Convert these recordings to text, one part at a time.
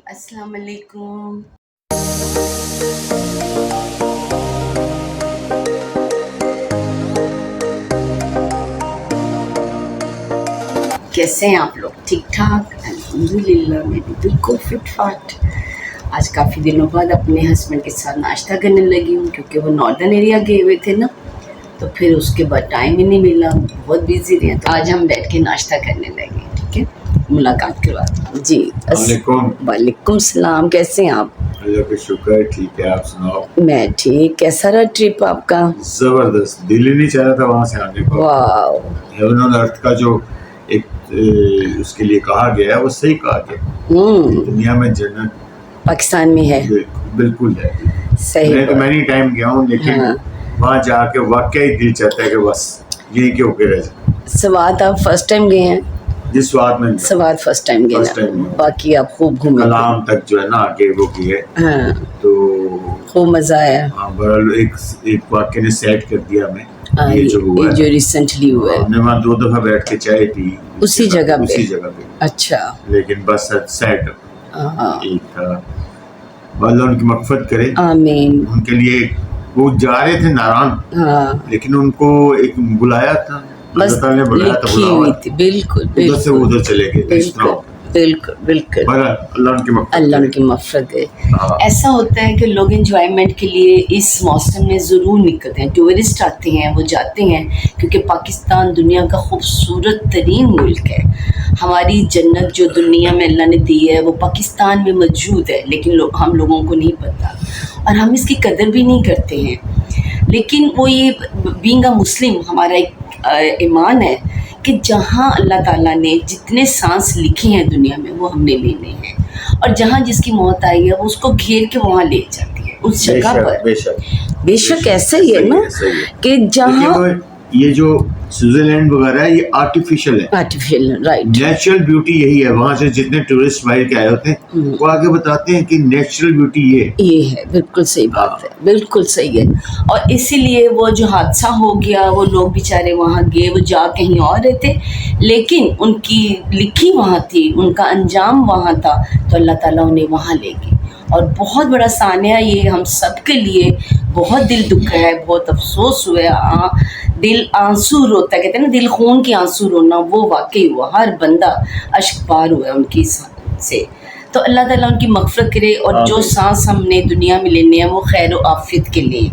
السلام علیکم. کیسے ہیں آپ لوگ؟ ٹھیک ٹھاک؟ الحمدللہ میں بھی بالکل فٹ فاٹ. آج کافی دنوں بعد اپنے ہسبینڈ کے ساتھ ناشتہ کرنے لگی ہوں کیونکہ وہ ناردرن ایریا گئے ہوئے تھے نا، تو پھر اس کے بعد ٹائم ہی نہیں ملا، بہت بزی رہے. تو آج ہم بیٹھ کے ناشتہ کرنے لگے. ٹھیک ہے، ملاقات کے بعد. جی وعلیکم السلام. کیسے ہیں آپ؟ اللہ کا شکر. ٹھیک ہے، آپ سناؤ؟ میں ٹھیک. کیسا رہا ٹرپ آپ کا؟ زبردست. دل ہی نہیں چاہ رہا تھا وہاں سے آنے کو. واو. ہیون آن ارتھ کا جو ایک اس کے لیے کہا گیا ہے وہ صحیح کہا گیا. دنیا میں جنت پاکستان میں ہے. بالکل ہے. صحیح. میں تو مینی ٹائم گیا ہوں، لیکن وہاں جا کے واقعی دل چاہتا ہے کہ بس یہیں کے ہو کے رہ جائیں. سوات آپ فرسٹ ٹائم گئے ہیں؟ جس سوات میں سوات فرسٹ ٹائم گئے نا، باقی آپ خوب گھومے. کلام تک جو ہے نا آگے وہ کی ہے. ہاں تو خوب مزہ آیا. ہاں بہرحال ایک واقعے نے سیٹ کر دیا ہمیں. یہ جو ہوا جو ریسنٹلی ہوا ہے، ہم نے وہاں 2 دفعہ بیٹھ کے چائے پی اسی جگہ پہ. اچھا. لیکن بس سیٹ ایک تھا. اللہ ان کی مغفرت کرے. آمین. ان کے لیے وہ جا رہے تھے ناران، لیکن ان کو ایک بلایا تھا، اللہ تعالیٰ نے بلایا تھا، ہوئی تھی. بالکل ادھر سے ادھر چلے گئے. بالکل. اللہ ان کی مغفرت کرے. ایسا ہوتا ہے کہ لوگ انجوائمنٹ کے لیے اس موسم میں ضرور نکلتے ہیں. ٹورسٹ آتے ہیں، وہ جاتے ہیں کیونکہ پاکستان دنیا کا خوبصورت ترین ملک ہے. ہماری جنت جو دنیا میں اللہ نے دی ہے وہ پاکستان میں موجود ہے، لیکن ہم لوگوں کو نہیں پتہ اور ہم اس کی قدر بھی نہیں کرتے ہیں. لیکن وہ یہ بینگ اے مسلم ہمارا ایک ایمان ہے کہ جہاں اللہ تعالیٰ نے جتنے سانس لکھے ہیں دنیا میں وہ ہم نے لینے ہیں، اور جہاں جس کی موت آئی ہے وہ اس کو گھیر کے وہاں لے جاتی ہے اس جگہ پر. بے شک ایسا ہی ہے نا کہ جہاں یہ جو سوئٹزرلینڈ وغیرہ ہے یہ آرٹیفیشل ہے. رائٹ. نیچرل بیوٹی یہی ہے. وہاں سے جتنے ٹورسٹ باہر کے آئے ہوتے ہیں وہ آگے بتاتے ہیں کہ نیچرل بیوٹی یہ ہے. بالکل صحیح بات ہے، بالکل صحیح ہے. اور اسی لیے وہ جو حادثہ ہو گیا، وہ لوگ بیچارے وہاں گئے، وہ جا کہیں اور رہے تھے لیکن ان کی لکھی وہاں تھی، ان کا انجام وہاں تھا، تو اللہ تعالیٰ انہیں وہاں لے گئے. اور بہت بڑا سانحہ یہ ہم سب کے لیے بہت دل دکھا ہے، بہت افسوس ہوا. دل آنسو روتا ہے، کہتے ہیں نا دل خون کی آنسو رونا، وہ واقعی ہوا. ہر بندہ اشک بار ہوا ہے ان کی سے. تو اللہ تعالیٰ ان کی مغفرت کرے. اور جو سانس ہم نے دنیا میں لینے ہیں وہ خیر و عافیت کے لیے،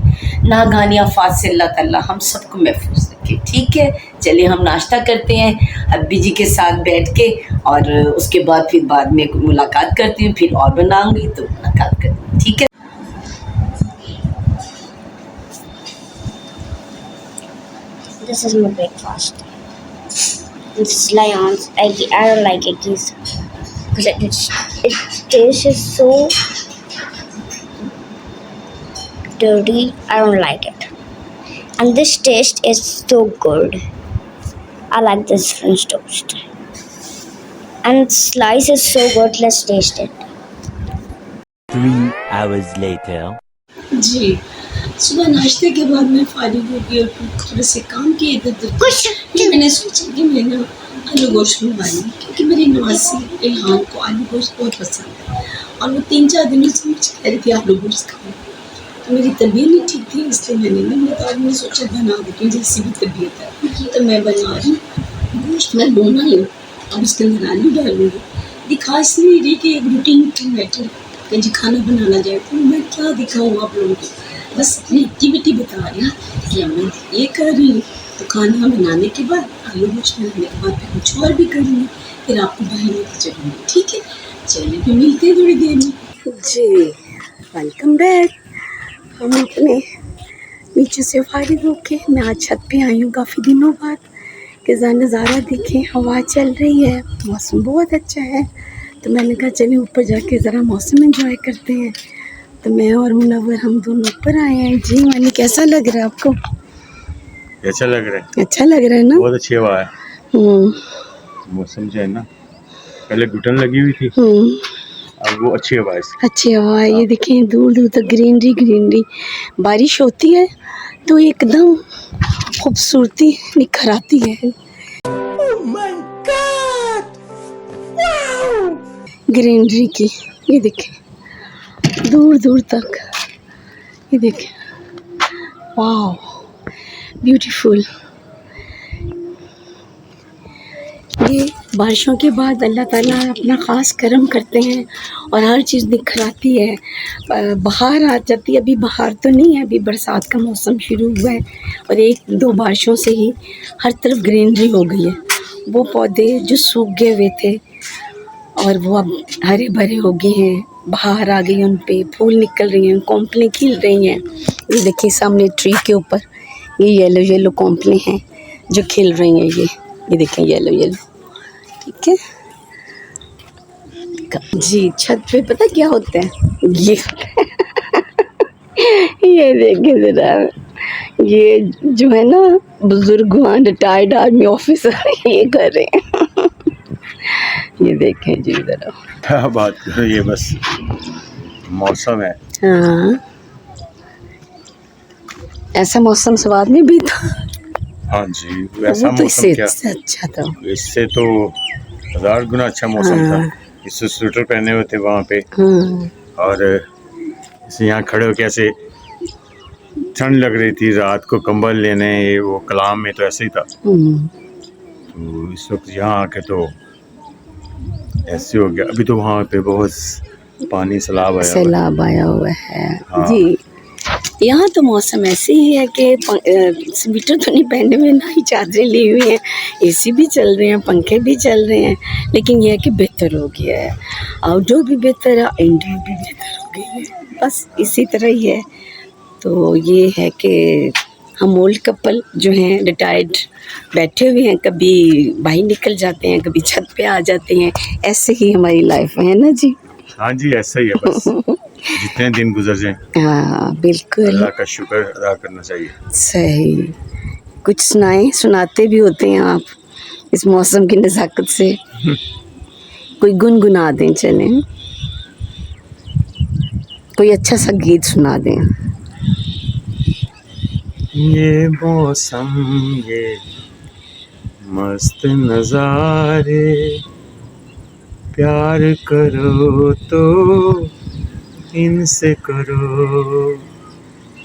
ناگہانی آفات سے اللہ تعالیٰ ہم سب کو محفوظ رکھے. ٹھیک ہے، چلیے ہم ناشتہ کرتے ہیں ابی جی کے ساتھ بیٹھ کے، اور اس کے بعد پھر بعد میں ملاقات کرتی ہوں. پھر اور بناؤں گی تو ملاقات کرتی ہوں. ٹھیک ہے. This is my breakfast. This is Lions. I don't like eggies because it tastes so dirty. I don't like it. And this taste is so good. I like this French toast. And slice is so good. Let's taste it. 3 hours later. جی صبح ناشتے کے بعد میں فارغ ہو گئی اور تھوڑے سے کام کیے ادھر. میں نے سوچا کہ میں نا آلو گوشت بنوائی کیونکہ میری نواسی الہام کو آلو گوشت بہت پسند ہے اور وہ 3-4 دنوں سے مجھے کہہ رہی تھی آلو گوشت کھاؤ. تو میری طبیعت نہیں ٹھیک تھی، اس لیے میں نے سوچا بنا دیتی ہوں جیسی بھی طبیعت ہے. تو میں بنا رہی گوشت، میں بونا ہی اب اس کے اندر آلو ڈالوں گی. دکھا اس لیے رہی کہ ایک روٹین میٹر کہ جی کھانا بنانا جائے. تو میں کیا دکھاؤں آپ لوگوں کو، بس اپنی ایکٹیویٹی بتا رہی ہوں کہ میں یہ کر رہی ہوں. تو کھانا بنانے کے بعد آلو گوشت بنانے کے بعد پھر کچھ اور بھی کروں گی، پھر آپ کو باہر لے کے چلوں گی. ٹھیک ہے، چلیے پھر ملتے ہیں تھوڑی دیر میں. جی ویلکم بیک. ہم اپنے نیچے سے فارغ ہو کے میں آج چھت پہ آئی ہوں کافی دنوں بعد کہ نظارہ دیکھیں. ہوا چل رہی ہے، موسم بہت اچھا ہے. تو میں نے کہا چلیں اوپر جا کے ذرا موسم انجوائے کرتے ہیں. تو میں اور منور ہم دونوں اوپر آئے ہیں. جی مانی کیسا لگ رہا ہے آپ کو؟ اچھا لگ رہا ہے. اچھا لگ رہا ہے نا، بہت اچھی ہوا ہے. موسم جو ہے نا پہلے گھٹن لگی ہوئی تھی، اب وہ اچھی ہوا ہے. اچھی ہوا ہے. یہ دیکھیں دور دور تک گرینری. بارش ہوتی ہے تو ایک دم خوبصورتی نکھر آتی ہے. گرینری کی یہ دیکھیں دور دور تک، یہ دیکھیں، واو بیوٹیفل. یہ بارشوں کے بعد اللہ تعالیٰ اپنا خاص کرم کرتے ہیں اور ہر چیز نکھر آتی ہے، بہار آ جاتی ہے. ابھی بہار تو نہیں ہے، ابھی برسات کا موسم شروع ہوا ہے اور ایک دو بارشوں سے ہی ہر طرف گرینری ہو گئی ہے. وہ پودے جو سوکھ گئے ہوئے تھے اور وہ اب ہرے بھرے ہو گئے ہیں، بہار آ گئی ان پہ، پھول نکل رہی ہیں، کونپلیں کھل رہی ہیں. یہ دیکھیں سامنے ٹری کے اوپر یہ یلو یلو کونپلیں ہیں جو کھل رہی ہیں. یہ دیکھیں یلو یلو. ٹھیک ہے جی. چھت پہ پتہ کیا ہوتا ہے؟ یہ دیکھیں ذرا، یہ جو ہے نا بزرگ ریٹائرڈ آرمی آفیسر یہ کر رہے ہیں. یہ دیکھیں جی ذرا. کیا بات کرو، یہ بس موسم ہے. ہاں ایسا موسم سواد میں بھی تھا. ہاں جی، ایسا وہ تو اس موسم کیا، سے اچھا تھا. اس سے تو 1000 گنا اچھا موسم تھا. اس سے سویٹر پہنے ہوئے تھے وہاں پہ، اور اسے یہاں کھڑے ہو کے ایسے ٹھنڈ لگ رہی تھی، رات کو کمبل لینے. وہ کلام میں تو ایسے ہی تھا. تو اس وقت یہاں آ کے تو ایسے ہو گیا. ابھی تو وہاں پہ بہت پانی سیلاب آیا ہوا ہے. ہاں. جی یہاں تو موسم ایسے ہی ہے کہ سویٹر تو نہیں پہنے ہوئے، نہ ہی چادریں لی ہوئی ہیں، اے سی بھی چل رہے ہیں، پنکھے بھی چل رہے ہیں. لیکن یہ ہے کہ بہتر ہو گیا ہے، آؤٹ ڈور بھی بہتر ہے، انڈور بھی بہتر ہو گئی ہے. بس اسی طرح ہی ہے. تو یہ ہے کہ ہم اولڈ کپل جو ہیں ریٹائرڈ بیٹھے ہوئے ہیں، کبھی باہر نکل جاتے ہیں، کبھی چھت پہ آ جاتے ہیں. ایسے ہی ہماری لائف ہے نا جی. ہاں جی ایسا ہی ہے. بس جتنے دن گزر جائیں ہاں بالکل اللہ کا شکر ادا کرنا چاہیے. صحیح. کچھ سنائیں، سناتے بھی ہوتے ہیں آپ اس موسم کی نزاکت سے. کوئی گنگنا دیں، چلیں کوئی اچھا سا گیت سنا دیں. یہ موسم یہ مست نظارے، پیار کرو تو ان سے کرو،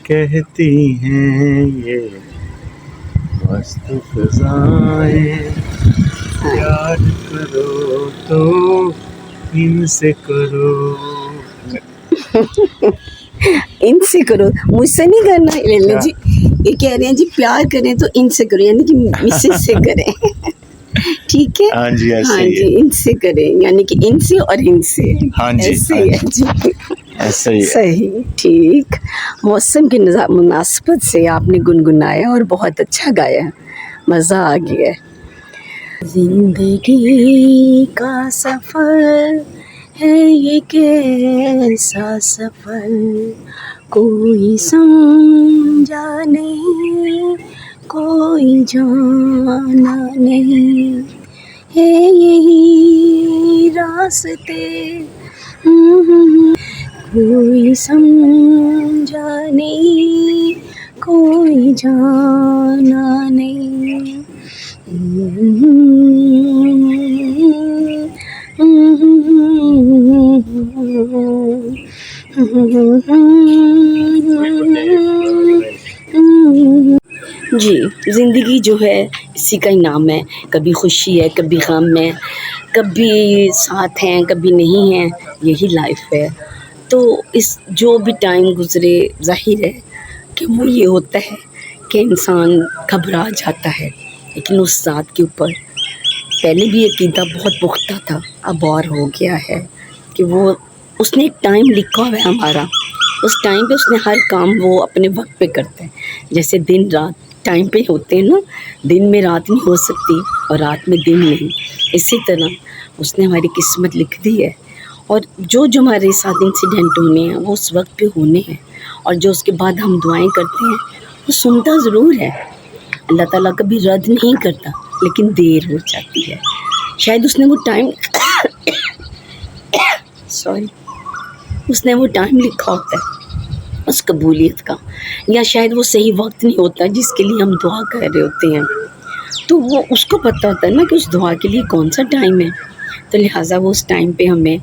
کہتی ہیں یہ مست فضائیں، پیار کرو تو ان سے کرو. ان سے کرو، مجھ سے نہیں کرنا. لیلا جی یہ کہہ رہے ہیں جی پیار کریں تو ان سے کرو، یعنی کہ مسز سے کریں. ٹھیک ہے. ہاں جی ایسے ہاں ہی جی ہے. ان سے کریں، یعنی کہ ان سے اور ان سے. ہاں جی ایسے ہی ہے جی. ایسا ہی ہے. صحیح ٹھیک. موسم کی مناسبت سے آپ نے گنگنایا اور بہت اچھا گایا، مزہ آ گیا. زندگی کا سفر ہے یہ کیسا سفر، کوئی سمجھا نہیں، کوئی جانا نہیں، ہے یہی راستے، کوئی سمجھا نہیں، کوئی جانا نہیں. جی زندگی جو ہے اسی کا ہی نام ہے. کبھی خوشی ہے، کبھی غم ہے، کبھی ساتھ ہیں، کبھی نہیں ہیں. یہی لائف ہے. تو اس جو بھی ٹائم گزرے، ظاہر ہے کہ وہ یہ ہوتا ہے کہ انسان گھبرا جاتا ہے. لیکن اس ذات کے اوپر پہلے بھی عقیدہ بہت پختہ تھا، اب اور ہو گیا ہے کہ وہ اس نے ایک ٹائم لکھا ہوا ہے ہمارا. اس ٹائم پہ اس نے ہر کام وہ اپنے وقت پہ کرتا ہے. جیسے دن رات ٹائم پہ ہوتے ہیں نا، دن میں رات نہیں ہو سکتی اور رات میں دن نہیں. اسی طرح اس نے ہماری قسمت لکھ دی ہے، اور جو ہمارے ساتھ انسیڈنٹ ہونے ہیں وہ اس وقت پہ ہونے ہیں. اور جو اس کے بعد ہم دعائیں کرتے ہیں وہ سنتا ضرور ہے. اللہ تعالیٰ کبھی رد نہیں کرتا، لیکن دیر ہو جاتی ہے. شاید اس نے وہ ٹائم اس نے وہ ٹائم لکھا ہوتا ہے اس قبولیت کا، یا شاید وہ صحیح وقت نہیں ہوتا جس کے لیے ہم دعا کر رہے ہوتے ہیں. تو وہ اس کو پتہ ہوتا ہے نا کہ اس دعا کے لیے کون سا ٹائم ہے. تو لہٰذا وہ اس ٹائم پہ ہمیں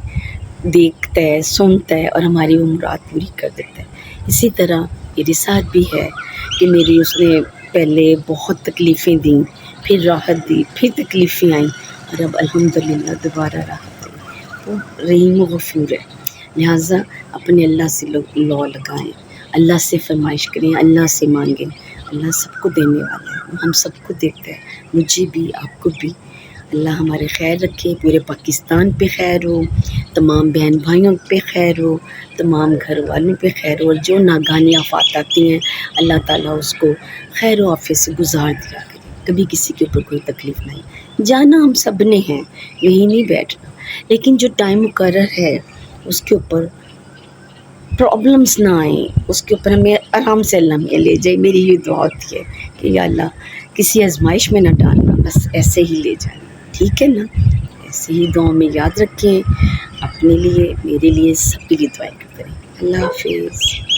دیکھتا ہے، سنتا ہے اور ہماری وہ مراد پوری کر دیتا ہے۔ اسی طرح میرے ساتھ بھی ہے کہ میری اس نے پہلے بہت تکلیفیں دیں، پھر راحت دی، پھر تکلیفیں آئیں، اور اب الحمدللہ دوبارہ راحت آئی۔ وہ رحیم و غفور ہے، لہٰذا اپنے اللہ سے لو لگائیں، اللہ سے فرمائش کریں، اللہ سے مانگیں۔ اللہ سب کو دینے والا ہے، وہ ہم سب کو دیتا ہے، مجھے بھی، آپ کو بھی۔ اللہ ہمارے خیر رکھے، پورے پاکستان پہ خیر ہو، تمام بہن بھائیوں پہ خیر ہو، تمام گھر والوں پہ خیر ہو، اور جو ناگہانی آفات آتی ہیں اللہ تعالیٰ اس کو خیر و عافیت سے گزار دیا کرے، کبھی کسی کے اوپر کوئی تکلیف نہیں۔ جانا ہم سب نے ہے، یہی نہیں بیٹھنا، لیکن جو ٹائم مقرر ہے اس کے اوپر پرابلمس نہ آئیں، اس کے اوپر ہمیں آرام سے اللہ میں لے جائے۔ میری یہ دعا ہوتی ہے کہ یا اللہ کسی آزمائش میں نہ ڈالنا، بس ایسے ہی لے جانا، ٹھیک ہے نا؟ ایسے ہی دعاؤں میں یاد رکھیں، اپنے لیے، میرے لیے، سب کے لیے دعائیں کرتے رہیں۔ اللہ حافظ۔